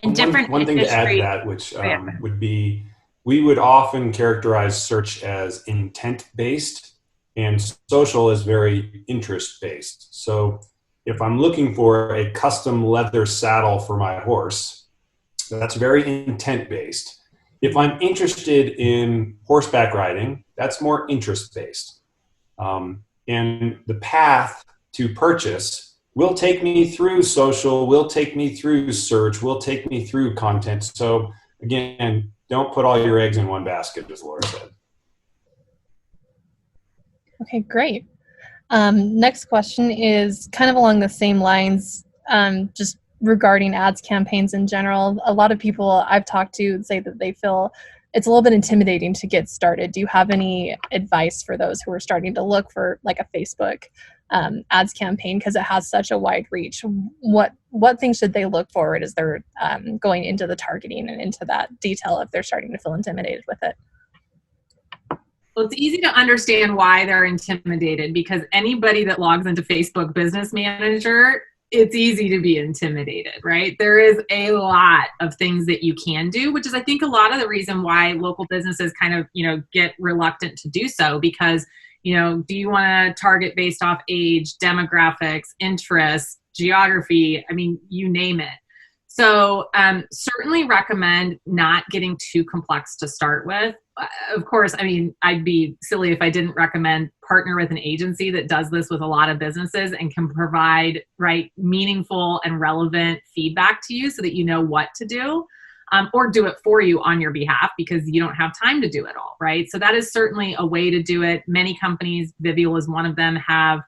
And different one thing to add to that, which would be, we would often characterize search as intent-based, and social is very interest-based. So if I'm looking for a custom leather saddle for my horse, that's very intent-based. If I'm interested in horseback riding, that's more interest-based. And the path to purchase will take me through social, will take me through search, will take me through content. So again, don't put all your eggs in one basket, as Laura said. Okay, great. Next question is kind of along the same lines, just regarding ads campaigns in general. A lot of people I've talked to say that they feel it's a little bit intimidating to get started. Do you have any advice for those who are starting to look for like a Facebook ads campaign, because it has such a wide reach? What things should they look for as they're going into the targeting and into that detail if they're starting to feel intimidated with it? Well, it's easy to understand why they're intimidated, because anybody that logs into Facebook Business Manager, it's easy to be intimidated, right? There is a lot of things that you can do, which is, I think, a lot of the reason why local businesses kind of, get reluctant to do so, because, do you want to target based off age, demographics, interests, geography? I mean, you name it. So certainly recommend not getting too complex to start with. Of course, I mean, I'd be silly if I didn't recommend partner with an agency that does this with a lot of businesses and can provide, right, meaningful and relevant feedback to you so that you know what to do, or do it for you on your behalf because you don't have time to do it all, right? So that is certainly a way to do it. Many companies, Vivial is one of them, have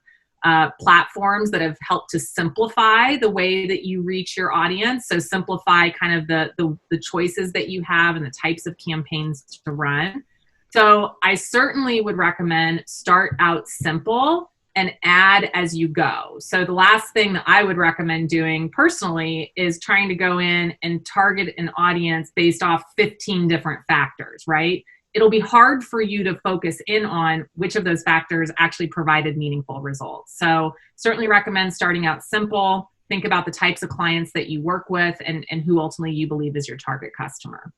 platforms that have helped to simplify the way that you reach your audience. So simplify kind of the choices that you have and the types of campaigns to run. So I certainly would recommend start out simple and add as you go. So the last thing that I would recommend doing personally is trying to go in and target an audience based off 15 different factors, right? It'll be hard for you to focus in on which of those factors actually provided meaningful results. So certainly recommend starting out simple. Think about the types of clients that you work with and who ultimately you believe is your target customer.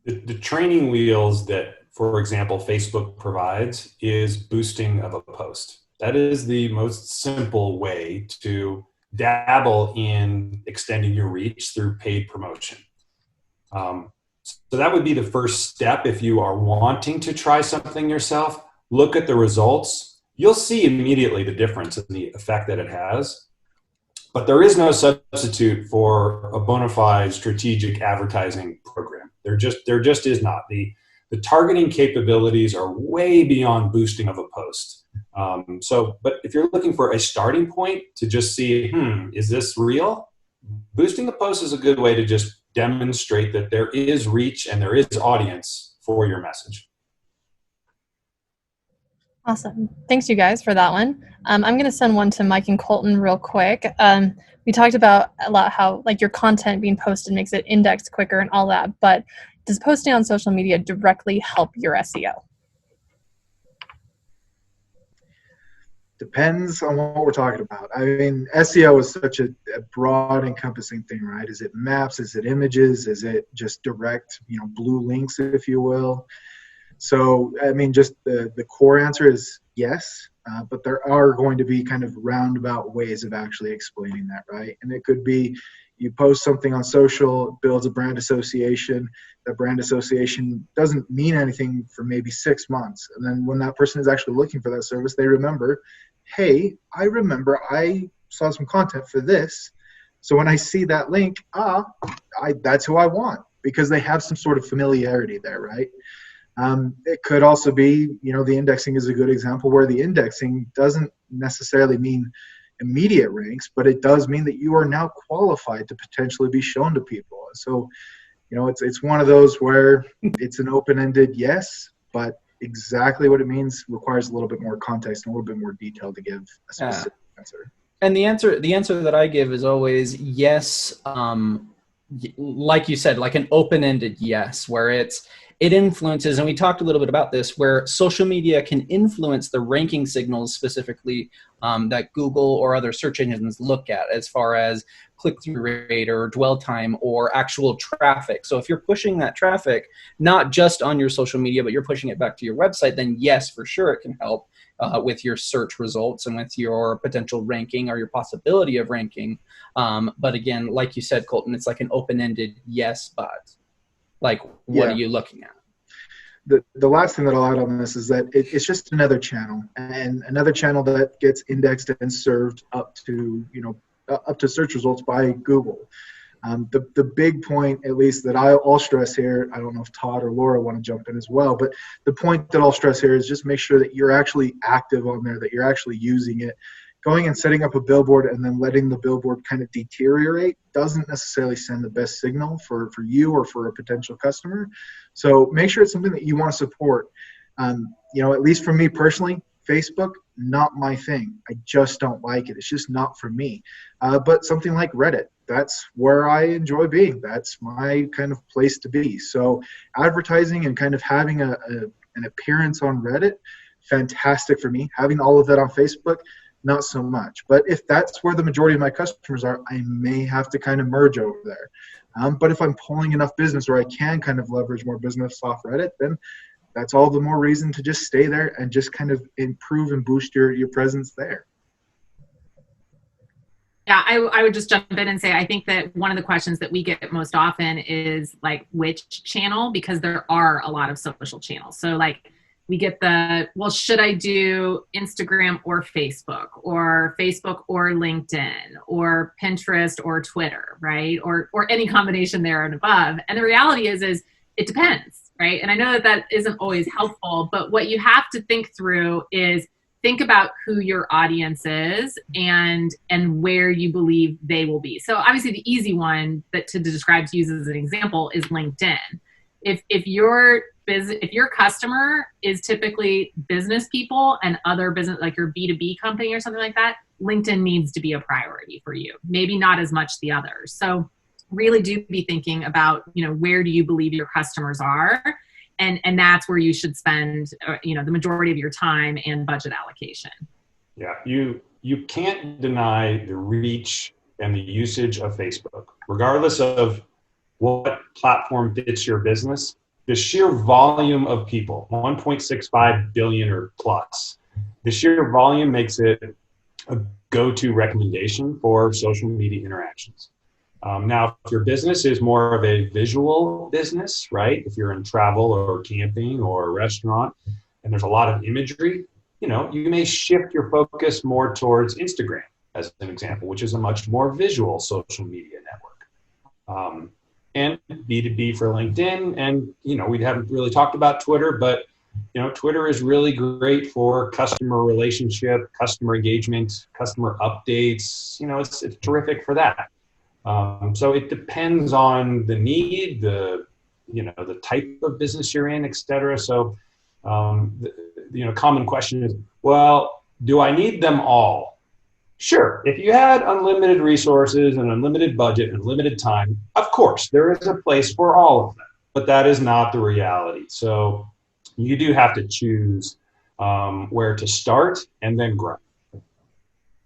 The training wheels that, for example, Facebook provides is boosting of a post. That is the most simple way to dabble in extending your reach through paid promotion. So that would be the first step. If you are wanting to try something yourself, look at the results. You'll see immediately the difference in the effect that it has. But there is no substitute for a bona fide strategic advertising program. There just is not. The targeting capabilities are way beyond boosting of a post. But if you're looking for a starting point to just see, is this real? Boosting a post is a good way to just demonstrate that there is reach and there is audience for your message. Awesome. Thanks, you guys, for that one. I'm going to send one to Mike and Colton real quick. We talked about a lot how like your content being posted makes it indexed quicker and all that, but does posting on social media directly help your SEO? Depends on what we're talking about. I mean, SEO is such a broad encompassing thing, right? Is it maps? Is it images? Is it just direct, blue links, if you will? So, I mean, just the core answer is yes, but there are going to be kind of roundabout ways of actually explaining that, right? And it could be you post something on social, it builds a brand association. That brand association doesn't mean anything for maybe 6 months. And then when that person is actually looking for that service, they remember, hey, I remember I saw some content for this. So when I see that link, that's who I want, because they have some sort of familiarity there, right? It could also be, the indexing is a good example where the indexing doesn't necessarily mean immediate ranks, but it does mean that you are now qualified to potentially be shown to people. So, it's one of those where it's an open-ended yes, but exactly what it means requires a little bit more context and a little bit more detail to give a specific answer. And the answer that I give is always yes. Like you said, like an open-ended yes, where it influences, and we talked a little bit about this, where social media can influence the ranking signals specifically that Google or other search engines look at as far as click-through rate or dwell time or actual traffic. So if you're pushing that traffic, not just on your social media, but you're pushing it back to your website, then yes, for sure it can help with your search results and with your potential ranking or your possibility of ranking. But again, like you said, Colton, it's like an open-ended yes, but. Like, what are you looking at? The last thing that I'll add on this is that it's just another channel, and another channel that gets indexed and served up to search results by Google. The big point, at least that I'll stress here, I don't know if Todd or Laura want to jump in as well, but the point that I'll stress here is just make sure that you're actually active on there, that you're actually using it. Going and setting up a billboard and then letting the billboard kind of deteriorate doesn't necessarily send the best signal for you or for a potential customer. So make sure it's something that you want to support. At least for me personally, Facebook, not my thing. I just don't like it. It's just not for me. But something like Reddit, that's where I enjoy being. That's my kind of place to be. So advertising and kind of having an appearance on Reddit, fantastic for me. Having all of that on Facebook, not so much. But if that's where the majority of my customers are, I may have to kind of merge over there. But if I'm pulling enough business where I can kind of leverage more business off Reddit, then that's all the more reason to just stay there and just kind of improve and boost your presence there. Yeah, I would just jump in and say, I think that one of the questions that we get most often is like, which channel? Because there are a lot of social channels. So like, we get should I do Instagram or Facebook or LinkedIn or Pinterest or Twitter, right? Or any combination there and above. And the reality is it depends, right? And I know that isn't always helpful, but what you have to think through is think about who your audience is and where you believe they will be. So obviously the easy one to describe, to use as an example, is LinkedIn. If your customer is typically business people and other business, like your B2B company or something like that, LinkedIn needs to be a priority for you. Maybe not as much the others. So really do be thinking about, where do you believe your customers are? And that's where you should spend, the majority of your time and budget allocation. Yeah, you can't deny the reach and the usage of Facebook, regardless of what platform fits your business. The sheer volume of people, 1.65 billion or plus, the sheer volume makes it a go-to recommendation for social media interactions. Now, if your business is more of a visual business, right? If you're in travel or camping or a restaurant and there's a lot of imagery, you may shift your focus more towards Instagram as an example, which is a much more visual social media network. And B2B for LinkedIn. And, we haven't really talked about Twitter, but, Twitter is really great for customer relationship, customer engagement, customer updates. It's terrific for that. So it depends on the need, the type of business you're in, et cetera. So, common question is, well, do I need them all? Sure. If you had unlimited resources and unlimited budget and limited time, of course, there is a place for all of them, but that is not the reality. So you do have to choose where to start and then grow.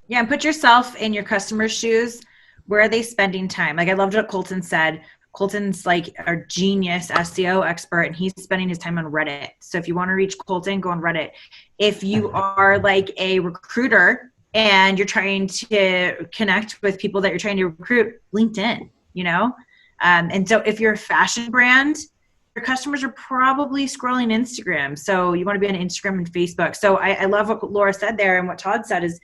Yeah, and put yourself in your customer's shoes. Where are they spending time? Like, I loved what Colton said. Colton's like a genius SEO expert, and he's spending his time on Reddit. So if you want to reach Colton, go on Reddit. If you are like a recruiter and you're trying to connect with people that you're trying to recruit, LinkedIn, and so if you're a fashion brand, your customers are probably scrolling Instagram. So you want to be on Instagram and Facebook. So I love what Laura said there, and what Todd said is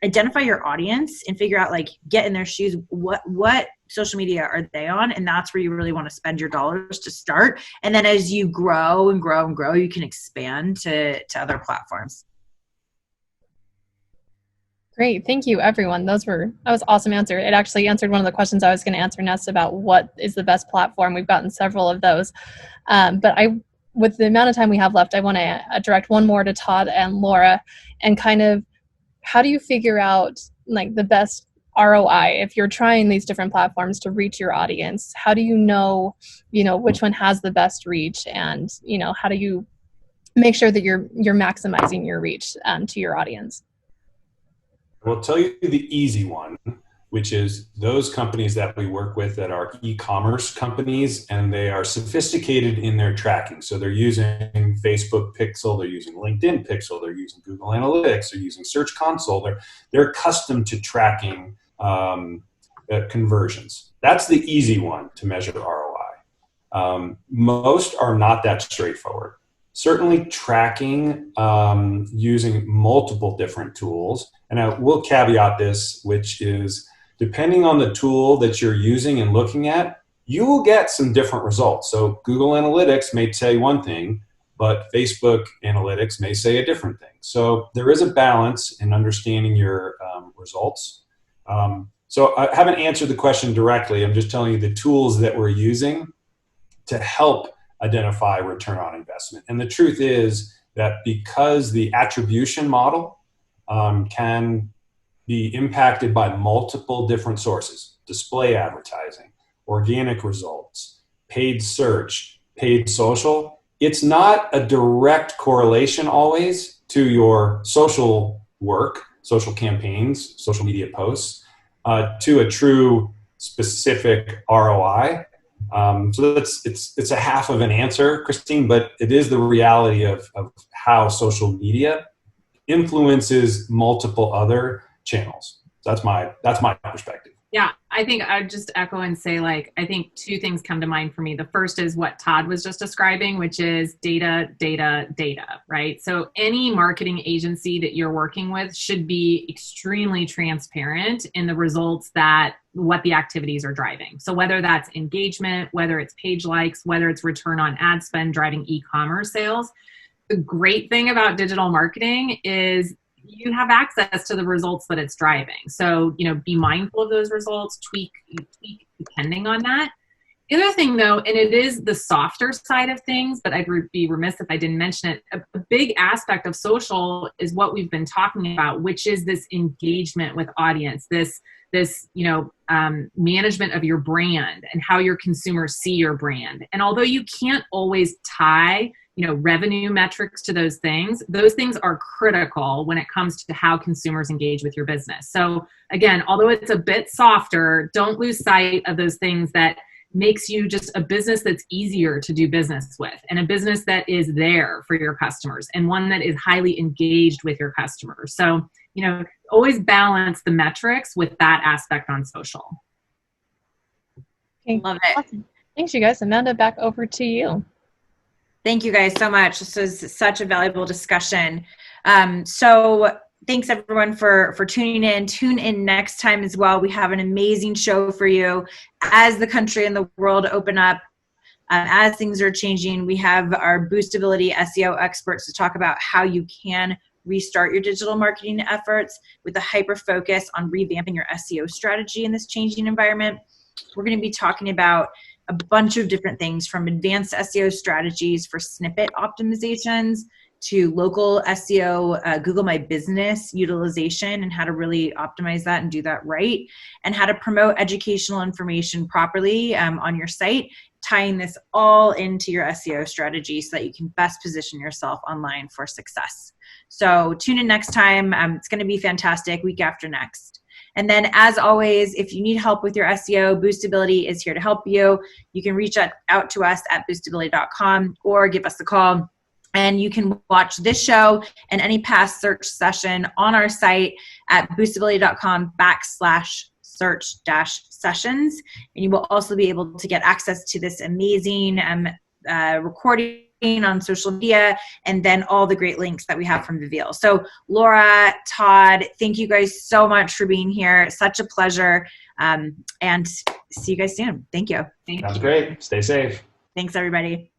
identify your audience and figure out, like, get in their shoes. What social media are they on? And that's where you really want to spend your dollars to start. And then as you grow and grow and grow, you can expand to other platforms. Great. Thank you, everyone. That was awesome answer. It actually answered one of the questions I was going to answer next about what is the best platform. We've gotten several of those. But with the amount of time we have left, I want to direct one more to Todd and Laura, and kind of, how do you figure out like the best ROI if you're trying these different platforms to reach your audience? How do you know which one has the best reach, and how do you make sure that you're maximizing your reach to your audience? I'll tell you the easy one, which is those companies that we work with that are e-commerce companies, and they are sophisticated in their tracking. So they're using Facebook Pixel, they're using LinkedIn Pixel, they're using Google Analytics, they're using Search Console. They're accustomed to tracking conversions. That's the easy one to measure ROI. Most are not that straightforward. Certainly tracking using multiple different tools. And I will caveat this, which is depending on the tool that you're using and looking at, you will get some different results. So Google Analytics may say one thing, but Facebook Analytics may say a different thing. So there is a balance in understanding your results. So I haven't answered the question directly. I'm just telling you the tools that we're using to help identify return on investment. And the truth is that because the attribution model can be impacted by multiple different sources, display advertising, organic results, paid search, paid social, it's not a direct correlation always to your social work, social campaigns, social media posts, to a true specific ROI. So it's a half of an answer, Christine, but it is the reality of how social media influences multiple other channels. That's my perspective. Yeah, I think I'd just echo and say, I think two things come to mind for me. The first is what Todd was just describing, which is data, right? So any marketing agency that you're working with should be extremely transparent in the results what the activities are driving. So whether that's engagement, whether it's page likes, whether it's return on ad spend driving e-commerce sales. The great thing about digital marketing is you have access to the results that it's driving. So, be mindful of those results, tweak depending on that. The other thing though, and it is the softer side of things, but I'd be remiss if I didn't mention it. A big aspect of social is what we've been talking about, which is this engagement with audience, this management of your brand and how your consumers see your brand. And although you can't always tie revenue metrics to those things are critical when it comes to how consumers engage with your business. So again, although it's a bit softer, don't lose sight of those things that makes you just a business that's easier to do business with, and a business that is there for your customers, and one that is highly engaged with your customers. So, always balance the metrics with that aspect on social. Okay. Love it. Awesome. Thanks, you guys. Amanda, back over to you. Thank you guys so much. This was such a valuable discussion. So thanks everyone for tuning in. Tune in next time as well. We have an amazing show for you as the country and the world open up. As things are changing, we have our Boostability SEO experts to talk about how you can restart your digital marketing efforts with a hyper focus on revamping your SEO strategy in this changing environment. We're going to be talking about a bunch of different things, from advanced SEO strategies for snippet optimizations to local SEO, Google My Business utilization, and how to really optimize that and do that right, and how to promote educational information properly on your site, tying this all into your SEO strategy so that you can best position yourself online for success. So tune in next time. It's going to be fantastic, week after next. And then, as always, if you need help with your SEO, Boostability is here to help you. You can reach out to us at boostability.com or give us a call. And you can watch this show and any past search session on our site at boostability.com/search-sessions. And you will also be able to get access to this amazing recording on social media, and then all the great links that we have from Vivial. So Laura, Todd, thank you guys so much for being here. Such a pleasure. And see you guys soon. Thank you. Sounds great. Stay safe. Thanks, everybody.